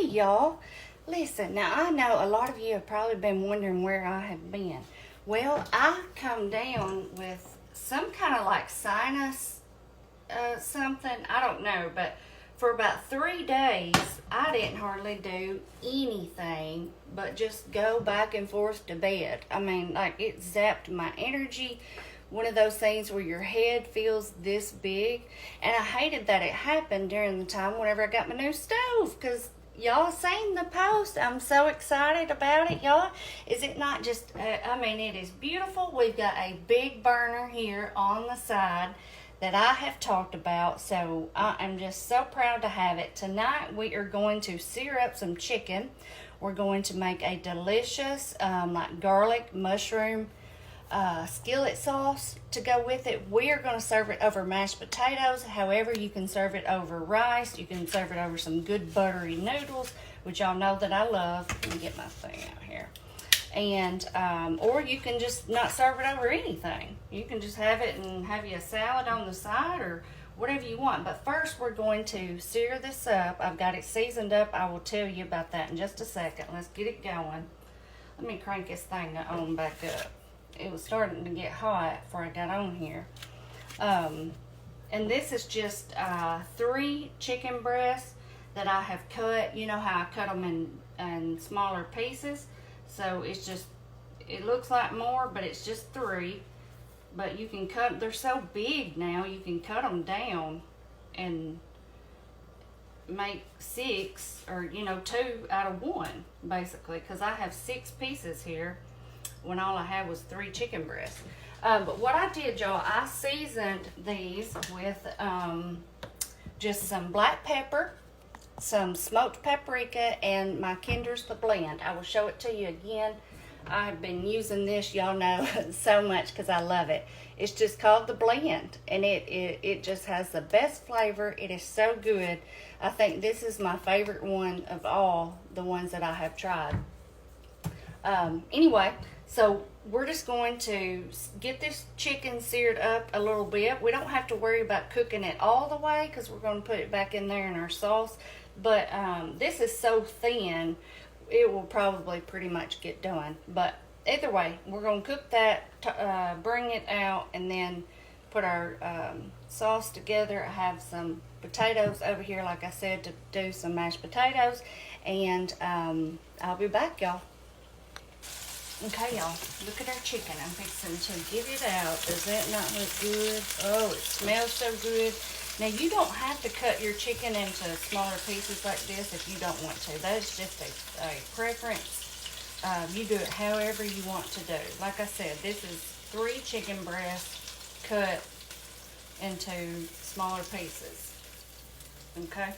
Hey y'all, listen, now I know a lot of you have probably been wondering where I have been. Well, I come down with some kind of like sinus something, I don't know, but for about 3 days I didn't hardly do anything but just go back and forth to bed. I mean, like, it zapped my energy. One of those things where your head feels this big, and I hated that it happened during the time whenever I got my new stove, because y'all seen the post. I'm so excited about it, y'all. Is it not just I mean, it is beautiful. We've got a big burner here on the side that I have talked about, so I am just so proud to have it. Tonight we are going to sear up some chicken. We're going to make a delicious like garlic mushroom skillet sauce to go with it. We are going to serve it over mashed potatoes. However, you can serve it over rice. You can serve it over some good buttery noodles, which y'all know that I love. Let me get my thing out here. And or you can just not serve it over anything. You can just have it and have you a salad on the side or whatever you want. But first we're going to sear this up. I've got it seasoned up. I will tell you about that in just a second. Let's get it going. Let me crank this thing on back up. It was starting to get hot before I got on here. And this is just 3 chicken breasts that I have cut. You know how I cut them in smaller pieces. So it's just, it looks like more, but it's just 3. But you can cut, they're so big now, you can cut them down and make 6 or 2 out of 1 basically, because I have 6 pieces here when all I had was 3 chicken breasts. But what I did, y'all, I seasoned these with just some black pepper, some smoked paprika, and my Kinder's the blend. I will show it to you again. I've been using this, y'all know, so much because I love it. It's just called the blend, and it just has the best flavor. It is so good. I think this is my favorite one of all the ones that I have tried. Anyway, so we're just going to get this chicken seared up a little bit. We don't have to worry about cooking it all the way because we're going to put it back in there in our sauce. But this is so thin, it will probably pretty much get done. But either way, we're going to cook that, bring it out, and then put our sauce together. I have some potatoes over here, like I said, to do some mashed potatoes. And I'll be back, y'all. Okay, y'all, look at our chicken. I'm fixing to get it out. Does that not look good? Oh, it smells so good. Now, you don't have to cut your chicken into smaller pieces like this if you don't want to. That is just a preference. You do it however you want to do. Like I said, this is 3 chicken breasts cut into smaller pieces. Okay?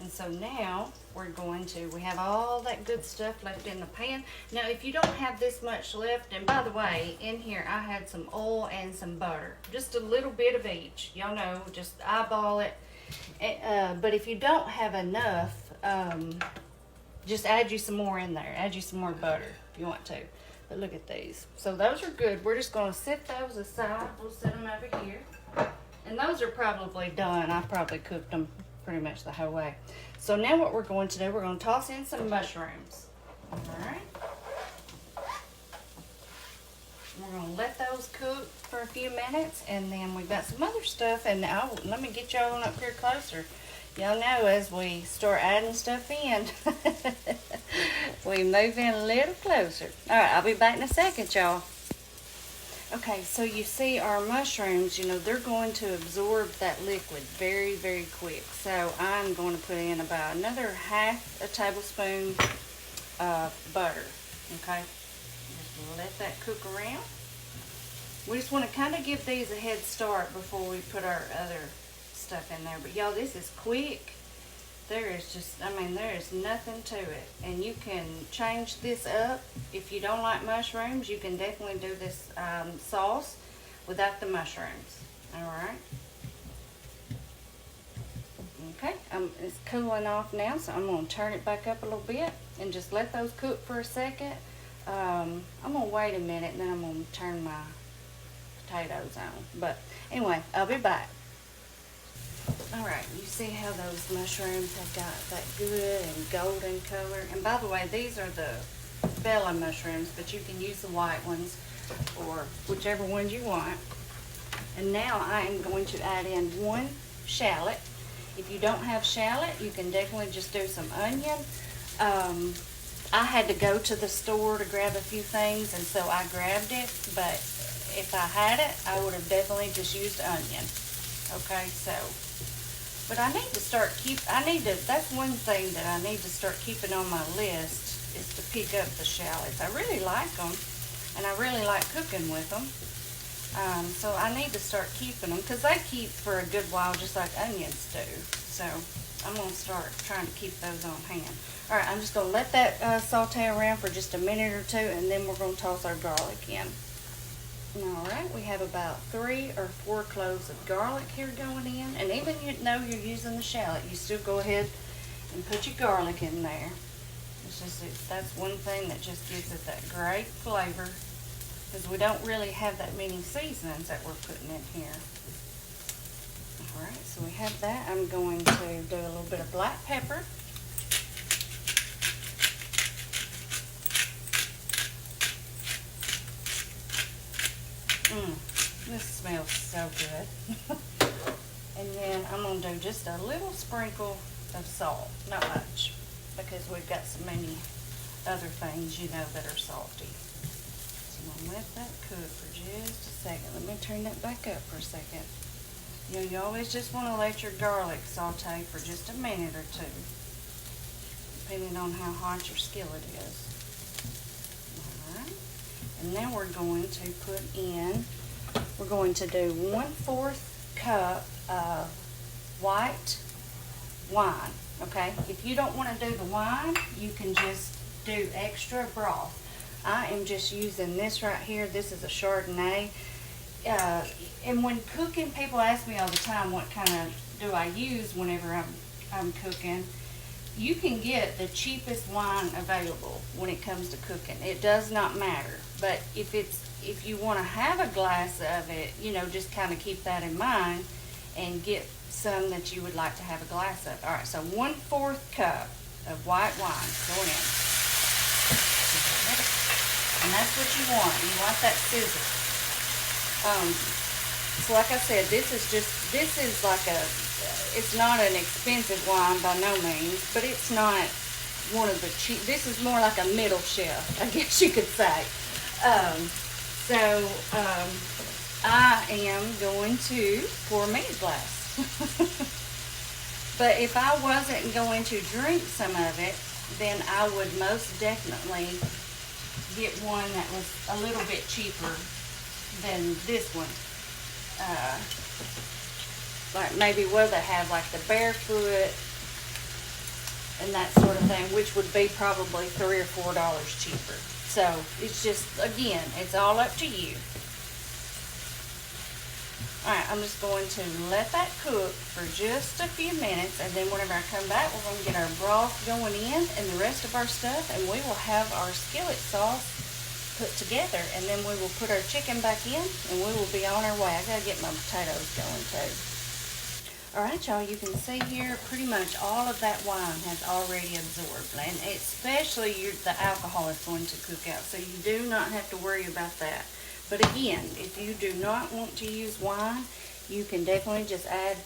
And so now we have all that good stuff left in the pan. Now, if you don't have this much left, and by the way, in here I had some oil and some butter. Just a little bit of each. Y'all know, just eyeball it. But if you don't have enough, just add you some more in there. Add you some more butter if you want to. But look at these. So those are good. We're just going to set those aside. We'll set them over here. And those are probably done. I probably cooked them pretty much the whole way. So now what we're going to do, we're going to toss in some mushrooms. All right. We're going to let those cook for a few minutes, and then we've got some other stuff, and let me get y'all up here closer. Y'all know as we start adding stuff in, we move in a little closer. All right, I'll be back in a second, y'all. Okay, so you see our mushrooms, they're going to absorb that liquid very, very quick. So I'm going to put in about another half a tablespoon of butter. Okay, just let that cook around. We just want to kind of give these a head start before we put our other stuff in there. But y'all, this is quick. There is nothing to it. And you can change this up. If you don't like mushrooms, you can definitely do this sauce without the mushrooms. All right. Okay, it's cooling off now, so I'm going to turn it back up a little bit and just let those cook for a second. I'm going to wait a minute, and then I'm going to turn my potatoes on. But anyway, I'll be back. All right, you see how those mushrooms have got that good and golden color? And by the way, these are the Bella mushrooms, but you can use the white ones or whichever ones you want. And now I am going to add in 1 shallot. If you don't have shallot, you can definitely just do some onion. I had to go to the store to grab a few things, and so I grabbed it, but if I had it, I would have definitely just used onion. Okay, so, but I need to start that's one thing that I need to start keeping on my list, is to pick up the shallots. I really like them, and I really like cooking with them. So I need to start keeping them, because they keep for a good while, just like onions do. So I'm going to start trying to keep those on hand. All right, I'm just going to let that saute around for just a minute or two, and then we're going to toss our garlic in. All right, we have about 3 or 4 cloves of garlic here going in. And even though you're using the shallot, you still go ahead and put your garlic in there. That's one thing that just gives it that great flavor, because we don't really have that many seasonings that we're putting in here. All right, so we have that. I'm going to do a little bit of black pepper. This smells so good. And then I'm going to do just a little sprinkle of salt, not much, because we've got so many other things, that are salty. So I'm going to let that cook for just a second. Let me turn that back up for a second. You always just want to let your garlic saute for just a minute or two, depending on how hot your skillet is. Alright, and now we're going to put in, we're going to do 1/4 cup of white wine, okay? If you don't want to do the wine, you can just do extra broth. I am just using this right here. This is a Chardonnay. And when cooking, people ask me all the time what kind of do I use whenever I'm cooking. You can get the cheapest wine available when it comes to cooking. It does not matter. But if you want to have a glass of it, just kind of keep that in mind and get some that you would like to have a glass of. All right, so 1/4 cup of white wine going in. And that's what you want. You want that sizzle. So like I said, this is like it's not an expensive wine by no means, but it's not one of the cheap. This is more like a middle shelf, I guess you could say. I am going to pour me a glass. But if I wasn't going to drink some of it, then I would most definitely get one that was a little bit cheaper than this one. Like maybe where they have like the Barefoot and that sort of thing, which would be probably $3 or $4 cheaper. So it's just, again, it's all up to you. Alright, I'm just going to let that cook for just a few minutes, and then whenever I come back, we're going to get our broth going in and the rest of our stuff, and we will have our skillet sauce put together, and then we will put our chicken back in, and we will be on our way. I gotta get my potatoes going too. Alright, y'all, you can see here pretty much all of that wine has already absorbed, and especially the alcohol is going to cook out, so you do not have to worry about that. But again, if you do not want to use wine, you can definitely just add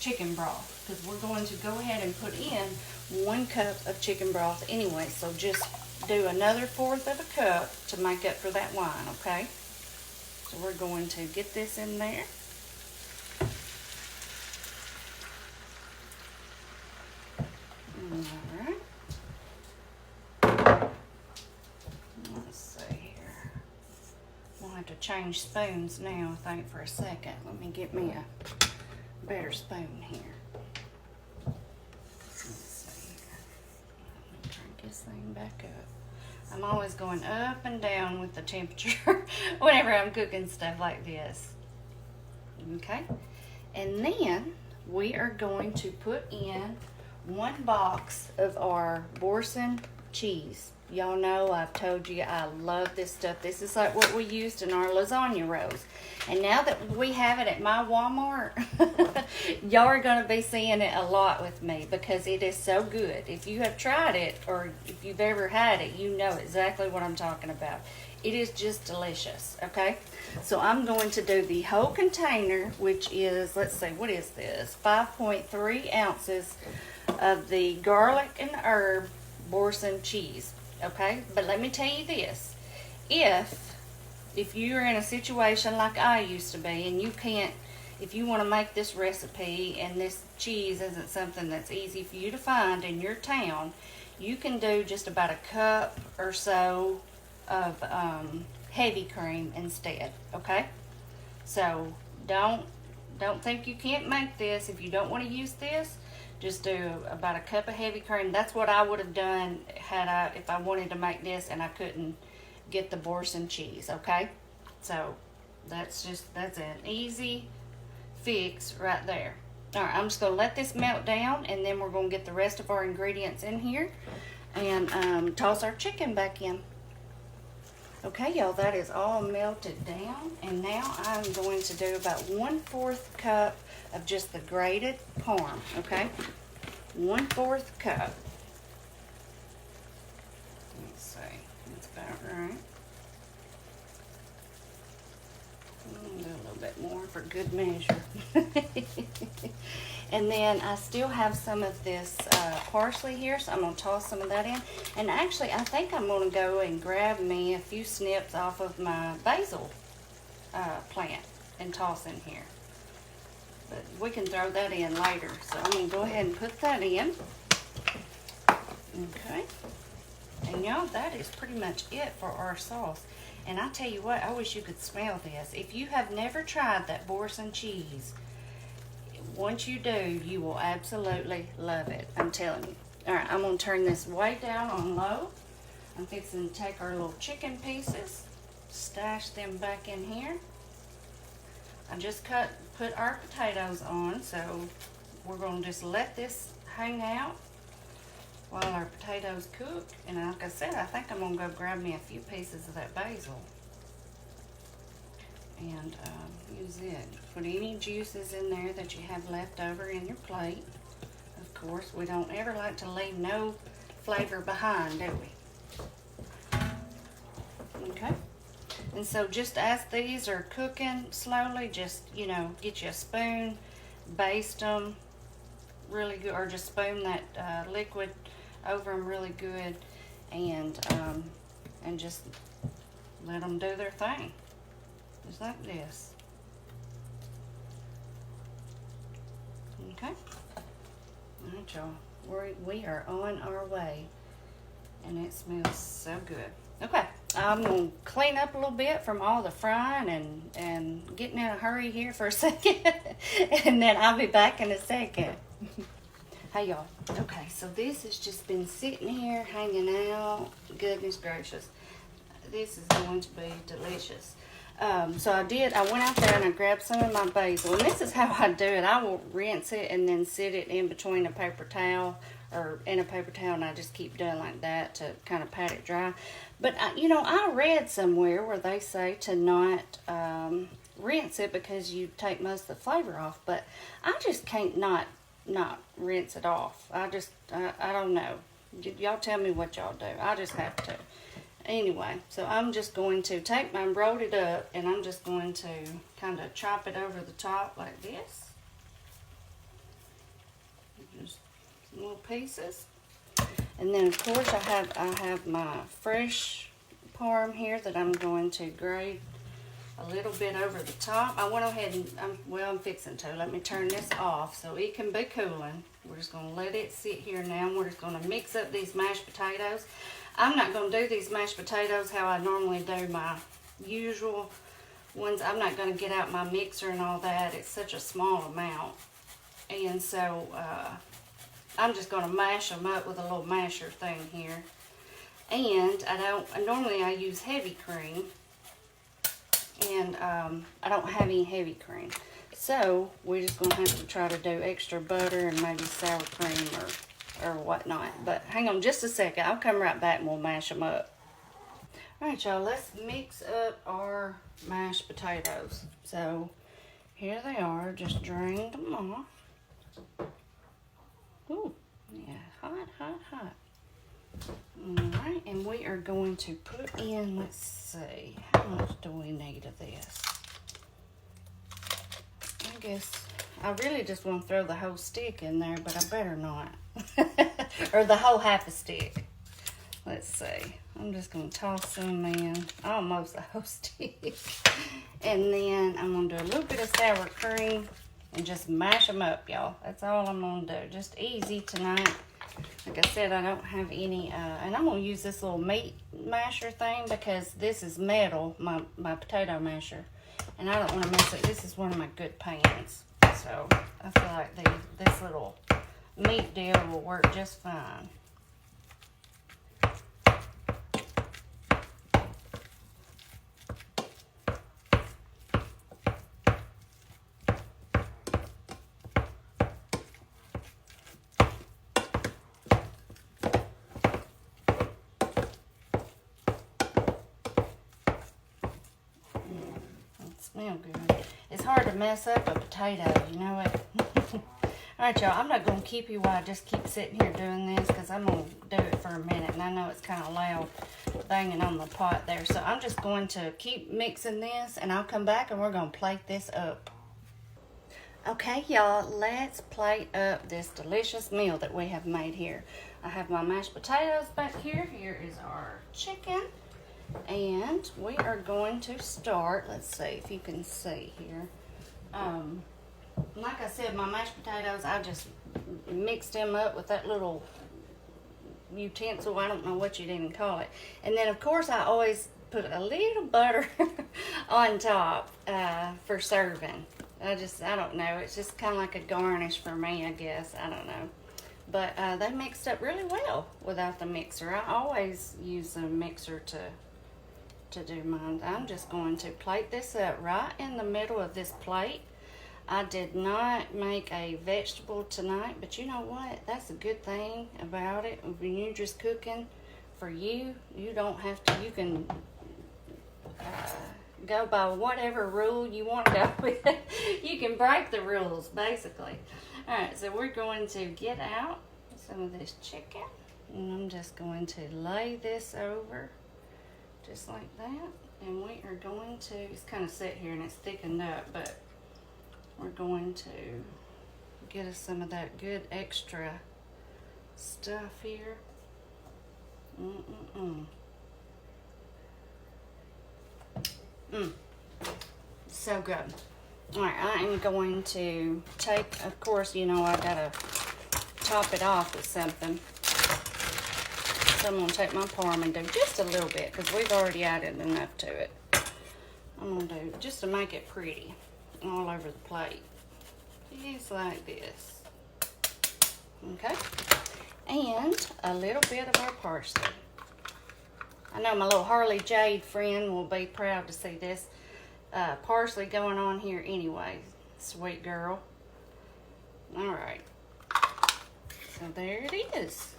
chicken broth, because we're going to go ahead and put in 1 cup of chicken broth anyway, so just do another 1/4 of a cup to make up for that wine, okay? So we're going to get this in there. Alright. Let's see here. We'll have to change spoons now, I think, for a second. Let me get me a better spoon here. Let's see here. Let me crank this thing back up. I'm always going up and down with the temperature whenever I'm cooking stuff like this. Okay? And then we are going to put in 1 box of our Boursin cheese. Y'all know I've told you I love this stuff. This is like what we used in our lasagna rolls. And now that we have it at my Walmart, y'all are going to be seeing it a lot with me because it is so good. If you have tried it or if you've ever had it, you know exactly what I'm talking about. It is just delicious, okay? So I'm going to do the whole container, which is, let's see, what is this? 5.3 ounces of the garlic and herb Boursin cheese. Okay, but let me tell you this, if you're in a situation like I used to be and you can't, if you want to make this recipe and this cheese isn't something that's easy for you to find in your town, you can do just about a cup or so of heavy cream instead. Okay, so don't think you can't make this. If you don't want to use this, just do about a cup of heavy cream. That's what I would have done if I wanted to make this and I couldn't get the Boursin cheese, okay? So that's an easy fix right there. All right, I'm just gonna let this melt down and then we're gonna get the rest of our ingredients in here and toss our chicken back in. Okay, y'all, that is all melted down, and now I'm going to do about 1/4 cup of just the grated parm, okay? 1/4 cup. Let's see, that's about right. Do a little bit more for good measure. And then I still have some of this parsley here, so I'm going to toss some of that in. And actually, I think I'm going to go and grab me a few snips off of my basil plant and toss in here. But we can throw that in later. So I'm going to go ahead and put that in. Okay. And y'all, that is pretty much it for our sauce. And I tell you what, I wish you could smell this. If you have never tried that Boursin cheese, once you do, you will absolutely love it. I'm telling you. All right, I'm going to turn this way down on low. I'm fixing to take our little chicken pieces, stash them back in here. I just put our potatoes on, so we're going to just let this hang out while our potatoes cook. And like I said, I think I'm going to go grab me a few pieces of that basil and use it. Put any juices in there that you have left over in your plate. Of course, we don't ever like to leave no flavor behind, do we? Okay. And so just as these are cooking slowly, just, you know, get you a spoon, baste them really good, or just spoon that liquid over them really good, and just let them do their thing. Just like this. Okay. All right, y'all. We are on our way, and it smells so good. Okay, I'm gonna clean up a little bit from all the frying and getting in a hurry here for a second, and then I'll be back in a second. Hey y'all. Okay, so this has just been sitting here hanging out. Goodness gracious, this is going to be delicious. So I went out there and I grabbed some of my basil, and this is how I do it. I will rinse it and then sit it in between a paper towel, or in a paper towel, and I just keep doing like that to kind of pat it dry. But you know, I read somewhere where they say to not rinse it because you take most of the flavor off, but I just can't not rinse it off. I don't know. Y'all tell me what y'all do. I just have to. Anyway, so I'm just going to take mine, roll it up, and I'm just going to kind of chop it over the top like this. Just little pieces. And then of course I have my fresh parm here that I'm going to grate a little bit over the top. I went ahead and I'm fixing to. Let me turn this off so it can be cooling. We're just going to let it sit here now, and we're just going to mix up these mashed potatoes. I'm not going to do these mashed potatoes how I normally do my usual ones. I'm not going to get out my mixer and all that. It's such a small amount. And so I'm just going to mash them up with a little masher thing here. And normally I use heavy cream. And I don't have any heavy cream. So we're just going to have to try to do extra butter and maybe sour cream or whatnot. But hang on just a second. I'll come right back and we'll mash them up. All right, y'all, let's mix up our mashed potatoes. So here they are, just drained them off. Ooh, yeah, hot, hot, hot. All right, and we are going to put in, let's see, how much do we need of this? I guess I really just want to throw the whole stick in there, but I better not. Or the whole half a stick. Let's see. I'm just going to toss some in, almost the whole stick. And then I'm going to do a little bit of sour cream and just mash them up, y'all. That's all I'm going to do. Just easy tonight. Like I said, I don't have any, and I'm going to use this little meat masher thing because this is metal, my potato masher. And I don't want to mess it. This is one of my good pans. So I feel like this little meat deal will work just fine. Smell good. It's hard to mess up a potato, you know it. Alright, y'all, I'm not going to keep you while I just keep sitting here doing this because I'm going to do it for a minute, and I know it's kind of loud banging on the pot there. So I'm just going to keep mixing this, and I'll come back and we're going to plate this up. Okay, y'all, let's plate up this delicious meal that we have made here. I have my mashed potatoes back here. Here is our chicken. And we are going to start, let's see if you can see here. Like I said, my mashed potatoes, I just mixed them up with that little utensil. I don't know what you'd even call it. And then, of course, I always put a little butter on top for serving. I don't know. It's just kind of like a garnish for me, I guess. I don't know. But they mixed up really well without the mixer. I always use a mixer to do mine. I'm just going to plate this up right in the middle of this plate. I did not make a vegetable tonight, but you know what? That's a good thing about it. When you're just cooking for you, you don't have to, you can go by whatever rule you want to go with. You can break the rules, basically. All right, so we're going to get out some of this chicken, and I'm just going to lay this over just like that, and we are going to, it's kind of set here and it's thickened up, but we're going to get us some of that good extra stuff here. So good. All right, I am going to take, of course, you know, I gotta top it off with something. So I'm going to take my parm and do just a little bit because we've already added enough to it. I'm going to do just to make it pretty all over the plate. Just like this. Okay. And a little bit of our parsley. I know my little Harley Jade friend will be proud to see this parsley going on here anyway. Sweet girl. All right. So there it is.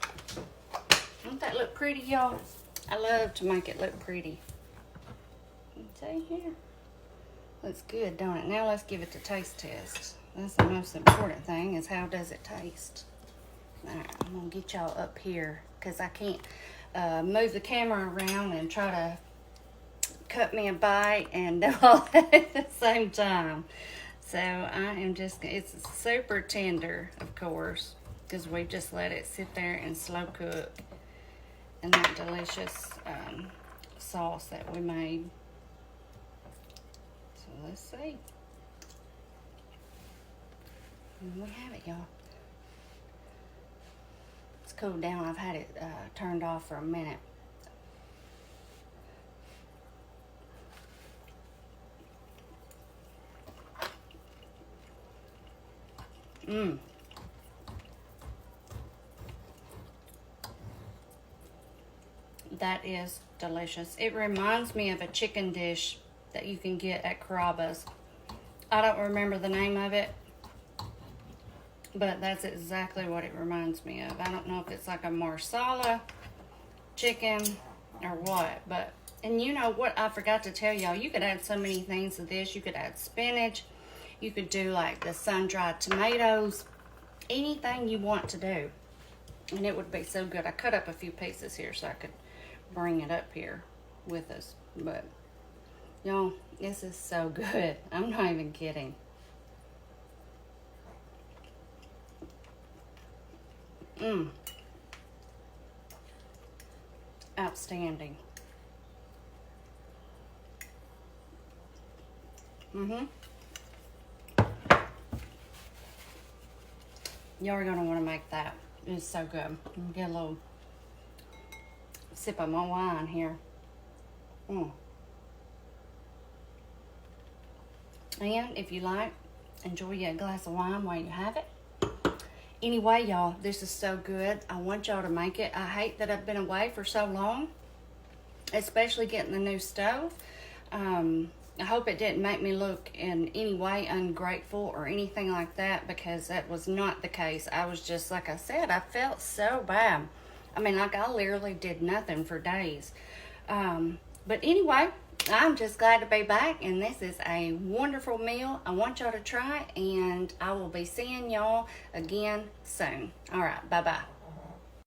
Don't that look pretty, y'all? I love to make it look pretty. See here? Looks good, don't it? Now let's give it the taste test. That's the most important thing, is how does it taste? Alright, I'm going to get y'all up here because I can't move the camera around and try to cut me a bite and do all that at the same time. So I am just, it's super tender, of course, because we just let it sit there and slow cook. And that delicious sauce that we made. So let's see. And we have it, y'all. It's cooled down. I've had it turned off for a minute. That is delicious. It reminds me of a chicken dish that you can get at Carrabba's. I don't remember the name of it, but that's exactly what it reminds me of. I don't know if it's like a marsala chicken or what, but, and you know what I forgot to tell y'all, you could add so many things to this. You could add spinach, you could do like the sun-dried tomatoes, anything you want to do, and it would be so good. I cut up a few pieces here so I could bring it up here with us, but y'all, this is so good. I'm not even kidding. Outstanding. Y'all are gonna want to make that. It's so good. I'm gonna get a little sip of my wine here. And if you like, enjoy your glass of wine while you have it. Anyway, y'all, this is so good. I want y'all to make it. I hate that I've been away for so long, especially getting the new stove. I hope it didn't make me look in any way ungrateful or anything like that, because that was not the case. I was just, like I said, I felt so bad. I mean, like I literally did nothing for days. But anyway, I'm just glad to be back, and this is a wonderful meal. I want y'all to try it, and I will be seeing y'all again soon. All right, bye-bye.